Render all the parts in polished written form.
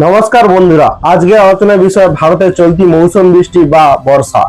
নমস্কার বন্ধুরা, আজকে আলোচনার বিষয় ভারতের চলতি মৌসুম বৃষ্টি বা বর্ষা।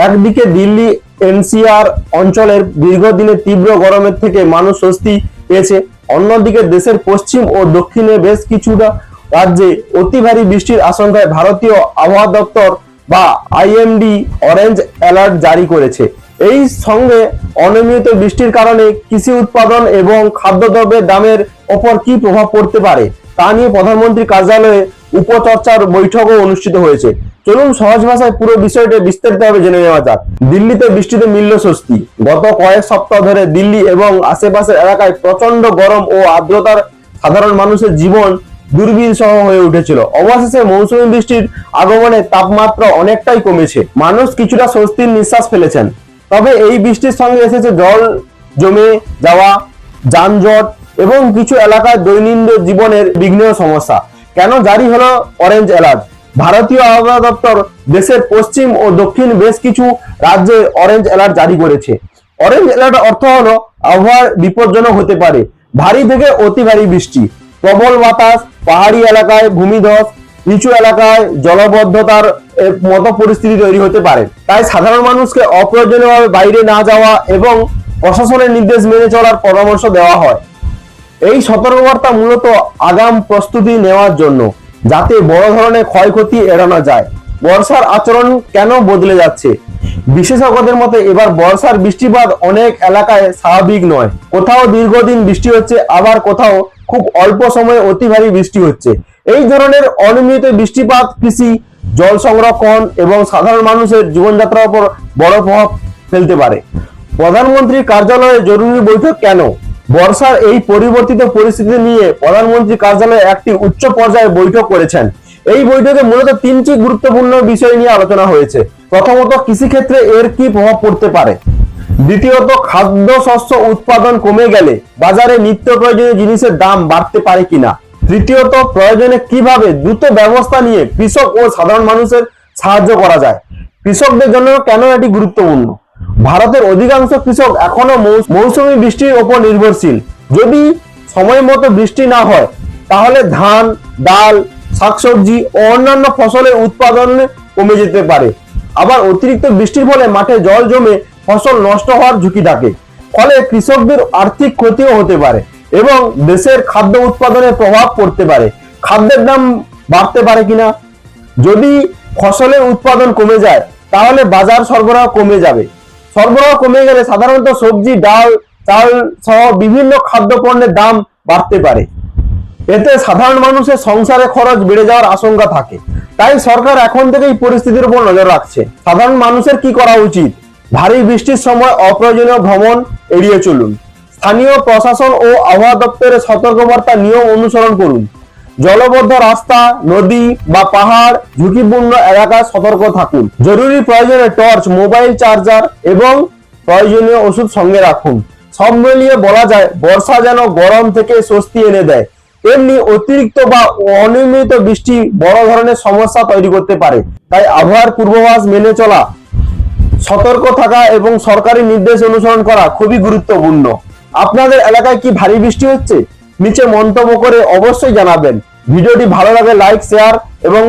একদিকে দিল্লি এনসিআর অঞ্চলের দীর্ঘদিনের তীব্র গরমের থেকে মানুষ স্বস্তি পেয়েছে, অন্যদিকে দেশের পশ্চিম ও দক্ষিণে বেশ কিছুটা রাজ্যে অতি ভারী বৃষ্টির আশঙ্কায় ভারতীয় আবহাওয়া দপ্তর বা আইএমডি অরেঞ্জ অ্যালার্ট জারি করেছে। এই সঙ্গে অনিয়মিত বৃষ্টির কারণে কৃষি উৎপাদন এবং খাদ্যদ্রব্যের দামের ওপর কি প্রভাব পড়তে পারে তা নিয়ে প্রধানমন্ত্রী কার্যালয়ে উপচর্চার বৈঠকও অনুষ্ঠিত হয়েছে। চলুন সহজ ভাষায় পুরো বিষয়টা বিস্তারিতভাবে জেনে নেওয়া যাক। দিল্লিতে বৃষ্টিতে মিলল স্বস্তি। গত কয়েক সপ্তাহ ধরে দিল্লি এবং আশেপাশের এলাকায় প্রচন্ড গরম ও আর্দ্রতার সাধারণ মানুষের জীবন দুর্বিষহ হয়ে উঠেছিল। অবশেষে মৌসুমী বৃষ্টির আগমনে তাপমাত্রা অনেকটাই কমেছে, মানুষ কিছুটা স্বস্তির নিঃশ্বাস ফেলেছেন। তবে এই বৃষ্টির সঙ্গে এসেছে জল জমে যাওয়া, যানজট এবং কিছু এলাকায় দৈনন্দিন জীবনের বিঘ্ন সমস্যা। কেন জারি হলো অরেঞ্জ অ্যালার্ট? ভারতীয় আবহাওয়া দপ্তর দেশের পশ্চিম ও দক্ষিণ বেশ কিছু রাজ্যে অরেঞ্জ অ্যালার্ট জারি করেছে। অরেঞ্জ অ্যালার্ট অর্থ হলো আবহাওয়া বিপজ্জনক হতে পারে। ভারী থেকে অতি ভারী বৃষ্টি, প্রবল বাতাস, পাহাড়ি এলাকায় ভূমিধস, নিচু এলাকায় জলবদ্ধতার মতো পরিস্থিতি তৈরি হতে পারে। তাই সাধারণ মানুষকে অপ্রয়োজনীয়ভাবে বাইরে না যাওয়া এবং প্রশাসনের নির্দেশ মেনে চলার পরামর্শ দেওয়া হয়। এই সতর্কবার্তা মূলত আগাম প্রস্তুতি নেওয়ার জন্য, যাতে বড় ধরনের ক্ষয়ক্ষতি এড়ানো যায়। বর্ষার আচরণ কেন বদলে যাচ্ছে? বিশেষজ্ঞদের মতে এবার বর্ষার বৃষ্টিপাত অনেক এলাকায় স্বাভাবিক নয়। কোথাও দীর্ঘদিন বৃষ্টি হচ্ছে, আবার কোথাও খুব অল্প সময়ে অতি ভারী বৃষ্টি হচ্ছে। এই ধরনের অনিয়মিত বৃষ্টিপাত কৃষি, জল সংরক্ষণ এবং সাধারণ মানুষের জীবনযাত্রার উপর বড় প্রভাব ফেলতে পারে। প্রধানমন্ত্রীর কার্যালয়ে জরুরি বৈঠক কেন? বর্ষার এই পরিবর্তিত পরিস্থিতি নিয়ে প্রধানমন্ত্রী কার্যালয়ে একটি উচ্চ পর্যায়ে বৈঠক করেছেন। এই বৈঠকে মূলত তিনটি গুরুত্বপূর্ণ বিষয় নিয়ে আলোচনা হয়েছে। প্রথমত, কৃষিক্ষেত্রে এর কি প্রভাব পড়তে পারে। দ্বিতীয়ত, খাদ্যশস্য উৎপাদন কমে গেলে বাজারে নিত্য প্রয়োজনীয় জিনিসের দাম বাড়তে পারে কিনা। তৃতীয়ত, প্রয়োজনে কিভাবে দ্রুত ব্যবস্থা নিয়ে কৃষক ও সাধারণ মানুষের সাহায্য করা যায়। কৃষকদের জন্য কেন এটি গুরুত্বপূর্ণ? ভারতের অধিকাংশ কৃষক এখনো মৌসুমী বৃষ্টির উপর নির্ভরশীল। যদি সময় মতো বৃষ্টি না হয়, তাহলে ধান, ডাল, শাকসবজি ও অন্যান্য ফসলের উৎপাদন কমে যেতে পারে। আবার অতিরিক্ত বৃষ্টির ফলে মাঠে জল জমে ফসল নষ্ট হওয়ার ঝুঁকি থাকে। ফলে কৃষকদের আর্থিক ক্ষতিও হতে পারে এবং দেশের খাদ্য উৎপাদনে প্রভাব পড়তে পারে। খাদ্যের দাম বাড়তে পারে কিনা? যদি ফসলের উৎপাদন কমে যায়, তাহলে বাজার সরবরাহ কমে যাবে। সরবরাহ কমে গেলে সাধারণত সবজি, ডাল, চাল সহ বিভিন্ন খাদ্যপণ্যের দাম বাড়তে পারে। এতে সাধারণ মানুষের সংসারে খরচ বেড়ে যাওয়ার আশঙ্কা থাকে। তাই সরকার এখন থেকেই পরিস্থিতির উপর নজর রাখছে। সাধারণ মানুষের কি করা উচিত? ভারী বৃষ্টির সময় অপ্রয়োজনীয় ভ্রমণ এড়িয়ে চলুন। স্থানীয় প্রশাসন ও আবহাওয়া দপ্তরের সতর্কবার্তা নিয়ম অনুসরণ করুন। জলবদ্ধ রাস্তা, নদী বা পাহাড়, ঝুঁকিপূর্ণ এলাকায় সতর্ক থাকুন। জরুরি প্রয়োজনে টর্চ, মোবাইল চার্জার এবং প্রয়োজনীয় ওষুধ সঙ্গে রাখুন। সব মিলিয়ে বলা যায়, বর্ষা যেন গরম থেকে স্বস্তি এনে দেয়, তেমনি অতিরিক্ত বা অনিয়মিত বৃষ্টি বড় ধরনের সমস্যা তৈরি করতে পারে। তাই আবহাওয়ার পূর্বাভাস মেনে চলা, সতর্ক থাকা এবং সরকারি নির্দেশ অনুসরণ করা খুবই গুরুত্বপূর্ণ। আপনাদের এলাকায় কি ভারী বৃষ্টি হচ্ছে? নিচে মন্তব্য করে অবশ্যই জানাবেন। ভিডিওটি ভালো লাগে লাইক, শেয়ার এবং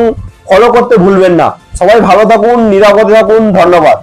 ফলো করতে ভুলবেন না। সবাই ভালো থাকুন, নিরাপদে থাকুন। ধন্যবাদ।